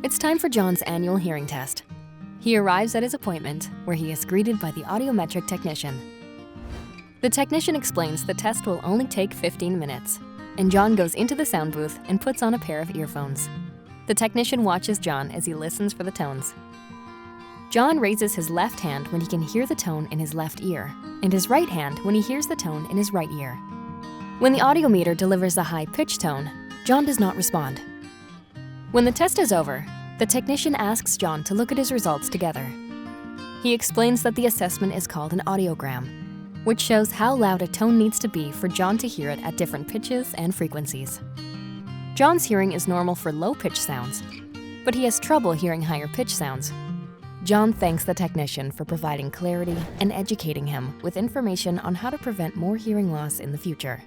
It's time for John's annual hearing test. He arrives at his appointment, where he is greeted by the audiometric technician. The technician explains the test will only take 15 minutes, and John goes into the sound booth and puts on a pair of earphones. The technician watches John as he listens for the tones. John raises his left hand when he can hear the tone in his left ear, and his right hand when he hears the tone in his right ear. When the audiometer delivers a high-pitched tone, John does not respond. When the test is over, the technician asks John to look at his results together. He explains that the assessment is called an audiogram, which shows how loud a tone needs to be for John to hear it at different pitches and frequencies. John's hearing is normal for low-pitched sounds, but he has trouble hearing higher-pitched sounds. John thanks the technician for providing clarity and educating him with information on how to prevent more hearing loss in the future.